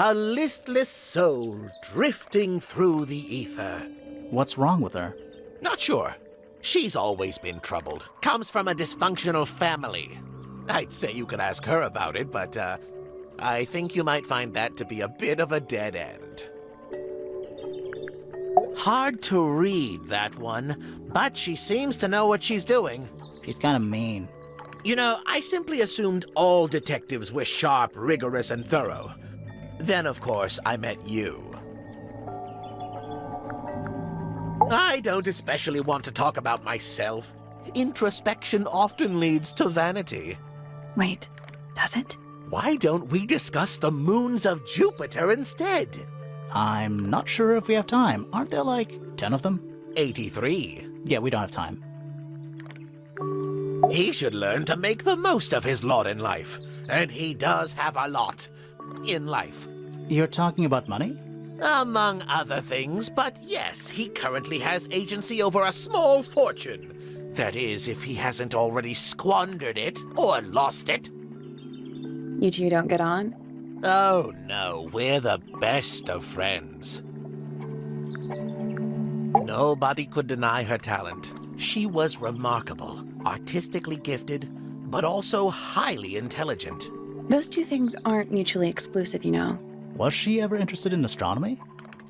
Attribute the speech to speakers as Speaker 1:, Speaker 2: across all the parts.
Speaker 1: A listless soul drifting through the ether.
Speaker 2: What's wrong with her?
Speaker 1: Not sure. She's always been troubled. Comes from a dysfunctional family. I'd say you could ask her about it, but I think you might find that to be a bit of a dead end. Hard to read, that one, but she seems to know what she's doing.
Speaker 2: She's kind of mean.
Speaker 1: You know, I simply assumed all detectives were sharp, rigorous, and thorough. Then, of course, I met you. I don't especially want to talk about myself. Introspection often leads to vanity.
Speaker 3: Wait, does it?
Speaker 1: Why don't we discuss the moons of Jupiter instead?
Speaker 2: I'm not sure if we have time. Aren't there like 10 of them?
Speaker 1: 83.
Speaker 2: Yeah, we don't have time.
Speaker 1: He should learn to make the most of his lot in life. And he does have a lot in life.
Speaker 2: You're talking about money?
Speaker 1: Among other things, but yes, he currently has agency over a small fortune. That is, if he hasn't already squandered it or lost it.
Speaker 3: You two don't get on?
Speaker 1: Oh no, we're the best of friends. Nobody could deny her talent. She was remarkable, artistically gifted, but also highly intelligent.
Speaker 3: Those two things aren't mutually exclusive, you know.
Speaker 2: Was she ever interested in astronomy?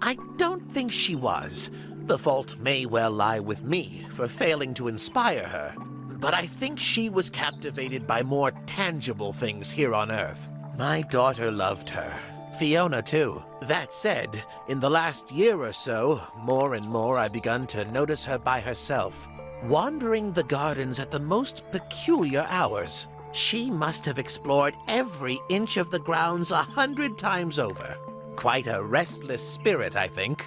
Speaker 1: I don't think she was. The fault may well lie with me for failing to inspire her. But I think she was captivated by more tangible things here on Earth. My daughter loved her. Fiona, too. That said, in the last year or so, more and more I've begun to notice her by herself, wandering the gardens at the most peculiar hours. She must have explored every inch of the grounds 100 times over. Quite a restless spirit, I think.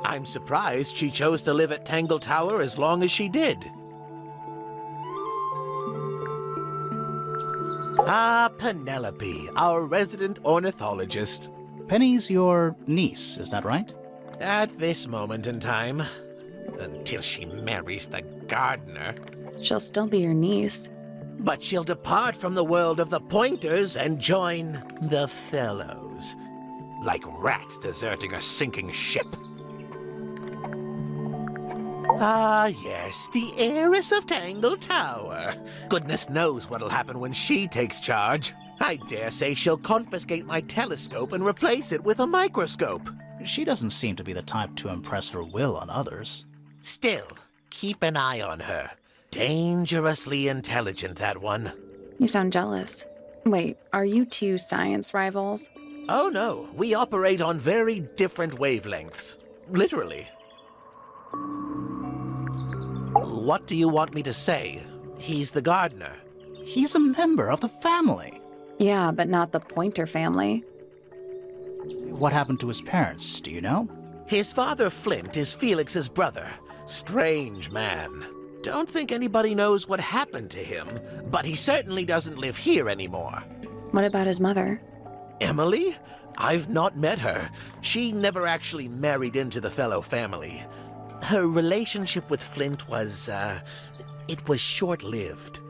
Speaker 1: I'm surprised she chose to live at Tangle Tower as long as she did. Ah, Penelope, our resident ornithologist.
Speaker 2: Penny's your niece, is that right?
Speaker 1: At this moment in time, until she marries the gardener.
Speaker 3: She'll still be your niece.
Speaker 1: But she'll depart from the world of the Pointers and join the Fellows. Like rats deserting a sinking ship. Ah, yes, the heiress of Tangle Tower. Goodness knows what'll happen when she takes charge. I dare say she'll confiscate my telescope and replace it with a microscope.
Speaker 2: She doesn't seem to be the type to impress her will on others.
Speaker 1: Still, keep an eye on her. Dangerously intelligent, that one.
Speaker 3: You sound jealous. Wait, are you two science rivals?
Speaker 1: Oh no, we operate on very different wavelengths. Literally. What do you want me to say? He's the gardener.
Speaker 2: He's a member of the family.
Speaker 3: Yeah, but not the Pointer family.
Speaker 2: What happened to his parents, do you know?
Speaker 1: His father, Flint, is Felix's brother. Strange man. Don't think anybody knows what happened to him, but he certainly doesn't live here anymore.
Speaker 3: What about his mother?
Speaker 1: Emily? I've not met her. She never actually married into the Fellow family. Her relationship with Flint was, it was short-lived.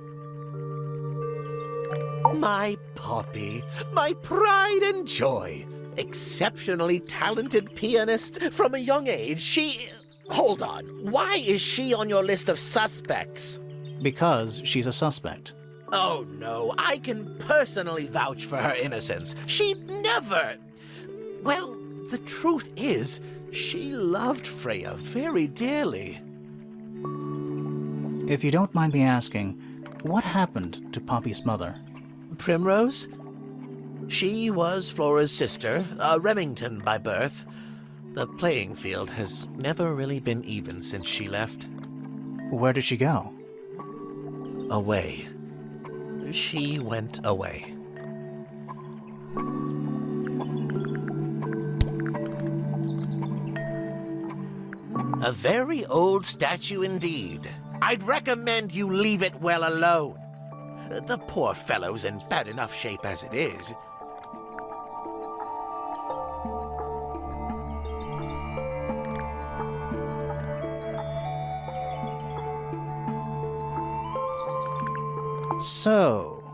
Speaker 1: My Poppy, my pride and joy. Exceptionally talented pianist from a young age. She... Hold on. Why is she on your list of suspects?
Speaker 2: Because she's a suspect.
Speaker 1: Oh, no. I can personally vouch for her innocence. She'd never... Well, the truth is, she loved Freya very dearly.
Speaker 2: If you don't mind me asking, what happened to Poppy's mother?
Speaker 1: Primrose? She was Flora's sister, a Remington by birth. The playing field has never really been even since she left.
Speaker 2: Where did she go?
Speaker 1: Away. She went away. A very old statue indeed. I'd recommend you leave it well alone. The poor fellow's in bad enough shape as it is.
Speaker 2: So,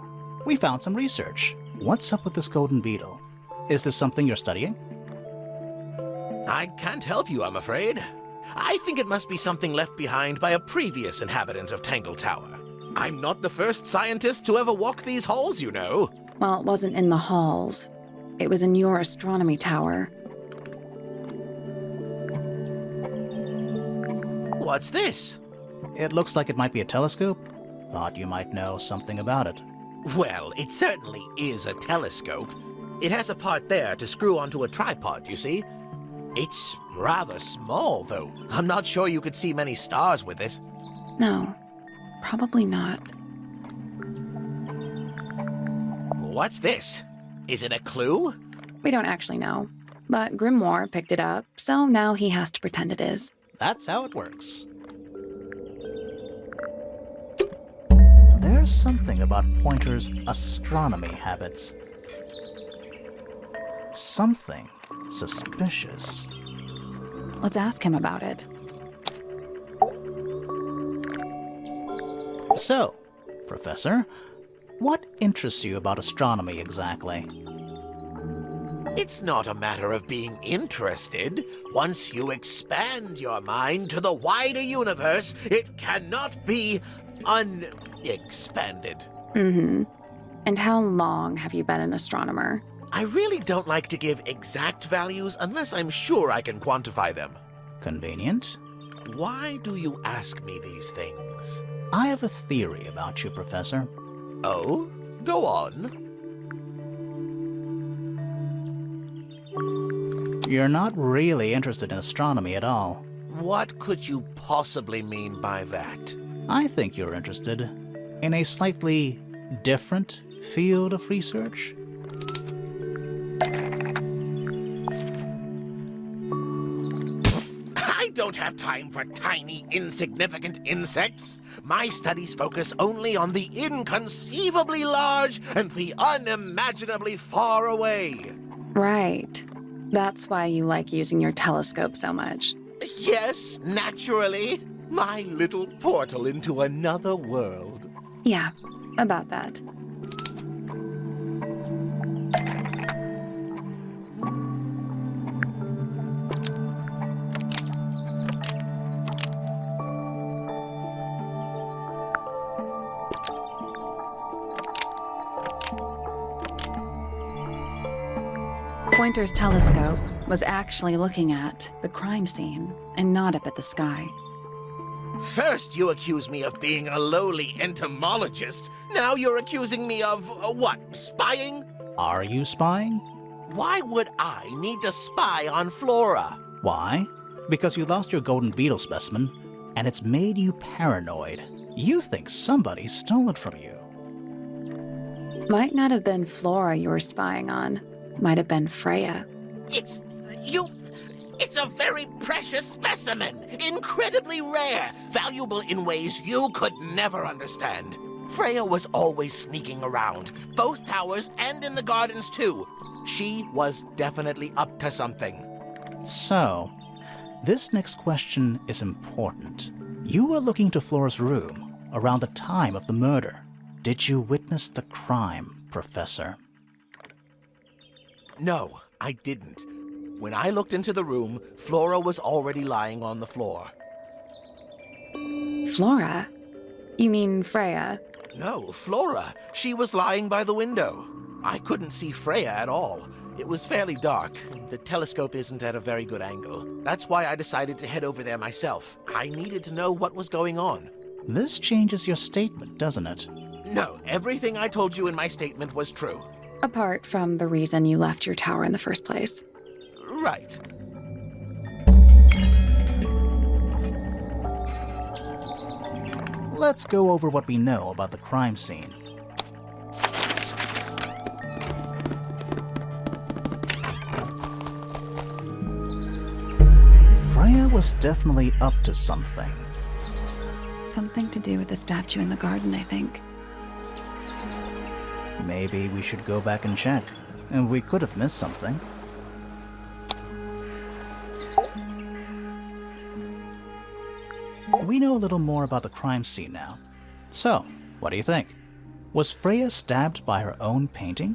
Speaker 2: we found some research. What's up with this golden beetle? Is this something you're studying?
Speaker 1: I can't help you, I'm afraid. I think it must be something left behind by a previous inhabitant of Tangle Tower. I'm not the first scientist to ever walk these halls, you know.
Speaker 3: Well, it wasn't in the halls. It was in your astronomy tower.
Speaker 1: What's this?
Speaker 2: It looks like it might be a telescope. Thought you might know something about it.
Speaker 1: Well, it certainly is a telescope. It has a part there to screw onto a tripod, you see. It's rather small, though. I'm not sure you could see many stars with it.
Speaker 3: No, probably not.
Speaker 1: What's this? Is it a clue?
Speaker 3: We don't actually know. But Grimoire picked it up, so now he has to pretend it is.
Speaker 2: That's how it works. There's something about Pointer's astronomy habits. Something suspicious.
Speaker 3: Let's ask him about it.
Speaker 2: So, Professor, what interests you about astronomy exactly?
Speaker 1: It's not a matter of being interested. Once you expand your mind to the wider universe, it cannot be unexpanded.
Speaker 3: Mm-hmm. And how long have you been an astronomer?
Speaker 1: I really don't like to give exact values unless I'm sure I can quantify them.
Speaker 2: Convenient.
Speaker 1: Why do you ask me these things?
Speaker 2: I have a theory about you, Professor.
Speaker 1: Oh? Go on.
Speaker 2: You're not really interested in astronomy at all.
Speaker 1: What could you possibly mean by that?
Speaker 2: I think you're interested in a slightly different field of research.
Speaker 1: I don't have time for tiny, insignificant insects. My studies focus only on the inconceivably large and the unimaginably far away.
Speaker 3: Right. That's why you like using your telescope so much.
Speaker 1: Yes, naturally. My little portal into another world.
Speaker 3: Yeah, about that. Pointer's telescope was actually looking at the crime scene and not up at the sky.
Speaker 1: First, you accuse me of being a lowly entomologist. Now you're accusing me of, what, spying?
Speaker 2: Are you spying?
Speaker 1: Why would I need to spy on Flora?
Speaker 2: Why? Because you lost your golden beetle specimen, and it's made you paranoid. You think somebody stole it from you.
Speaker 3: Might not have been Flora you were spying on. Might have been Freya.
Speaker 1: It's a very precious specimen. Incredibly rare. Valuable in ways you could never understand. Freya was always sneaking around. Both towers and in the gardens, too. She was definitely up to something.
Speaker 2: So, this next question is important. You were looking to Flora's room around the time of the murder. Did you witness the crime, Professor?
Speaker 1: No, I didn't. When I looked into the room, Flora was already lying on the floor.
Speaker 3: Flora? You mean Freya?
Speaker 1: No, Flora. She was lying by the window. I couldn't see Freya at all. It was fairly dark. The telescope isn't at a very good angle. That's why I decided to head over there myself. I needed to know what was going on.
Speaker 2: This changes your statement, doesn't it?
Speaker 1: No, everything I told you in my statement was true.
Speaker 3: Apart from the reason you left your tower in the first place.
Speaker 1: Right.
Speaker 2: Let's go over what we know about the crime scene. Freya was definitely up to something.
Speaker 3: Something to do with the statue in the garden, I think.
Speaker 2: Maybe we should go back and check. And we could have missed something. We know a little more about the crime scene now. So, what do you think? Was Freya stabbed by her own painting?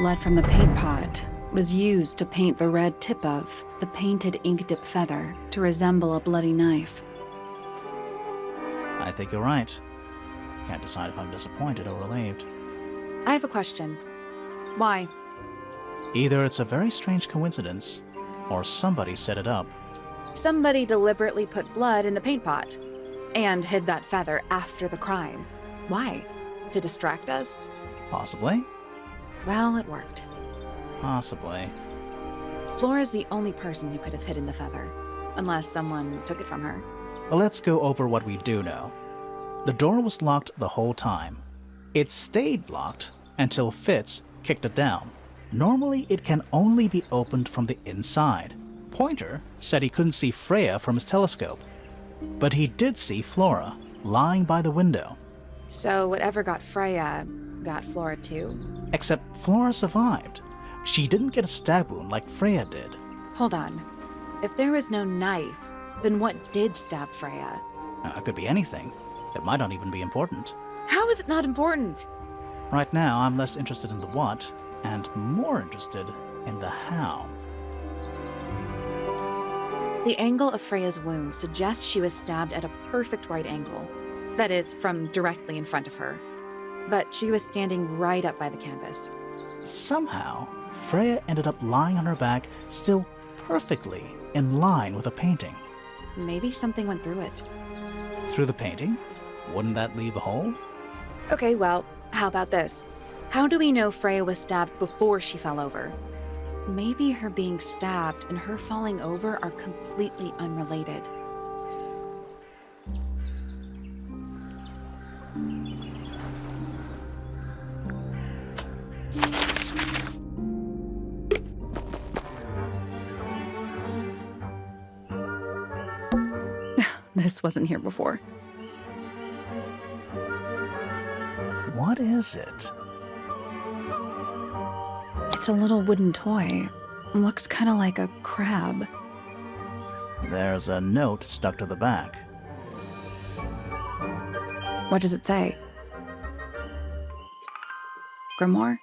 Speaker 3: blood from the paint pot was used to paint the red tip of the painted ink-dip feather to resemble a bloody knife.
Speaker 2: I think you're right. Can't decide if I'm disappointed or relieved.
Speaker 3: I have a question. Why?
Speaker 2: Either it's a very strange coincidence, or somebody set it up.
Speaker 3: Somebody deliberately put blood in the paint pot and hid that feather after the crime. Why? To distract us?
Speaker 2: Possibly.
Speaker 3: Well, it worked.
Speaker 2: Possibly.
Speaker 3: Flora's the only person who could have hidden the feather, unless someone took it from her.
Speaker 2: Let's go over what we do know. The door was locked the whole time. It stayed locked until Fitz kicked it down. Normally, it can only be opened from the inside. Pointer said he couldn't see Freya from his telescope, but he did see Flora lying by the window.
Speaker 3: So whatever got Freya got Flora too?
Speaker 2: Except Flora survived. She didn't get a stab wound like Freya did.
Speaker 3: Hold on. If there was no knife, then what did stab Freya?
Speaker 2: It could be anything. It might not even be important.
Speaker 3: How is it not important?
Speaker 2: Right now, I'm less interested in the what, and more interested in the how.
Speaker 3: The angle of Freya's wound suggests she was stabbed at a perfect right angle. That is, from directly in front of her. But she was standing right up by the canvas.
Speaker 2: Somehow, Freya ended up lying on her back, still perfectly in line with the painting.
Speaker 3: Maybe something went through it.
Speaker 2: Through the painting? Wouldn't that leave a hole?
Speaker 3: Okay, well, how about this? How do we know Freya was stabbed before she fell over? Maybe her being stabbed and her falling over are completely unrelated. This wasn't here before.
Speaker 2: What is it?
Speaker 3: It's a little wooden toy. Looks kind of like a crab.
Speaker 2: There's a note stuck to the back.
Speaker 3: What does it say? Grimoire?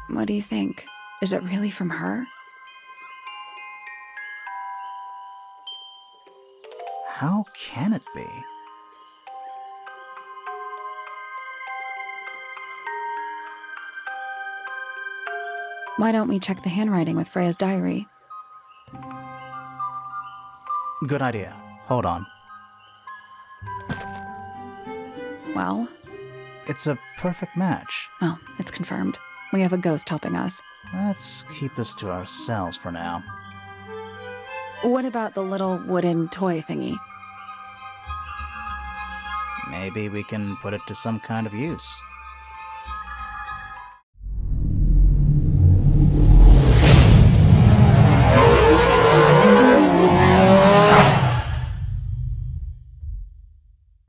Speaker 3: What do you think? Is it really from her?
Speaker 2: How can it be?
Speaker 3: Why don't we check the handwriting with Freya's diary?
Speaker 2: Good idea. Hold on.
Speaker 3: Well?
Speaker 2: It's a perfect match.
Speaker 3: Oh, it's confirmed. We have a ghost helping us.
Speaker 2: Let's keep this to ourselves for now.
Speaker 3: What about the little wooden toy thingy?
Speaker 2: Maybe we can put it to some kind of use.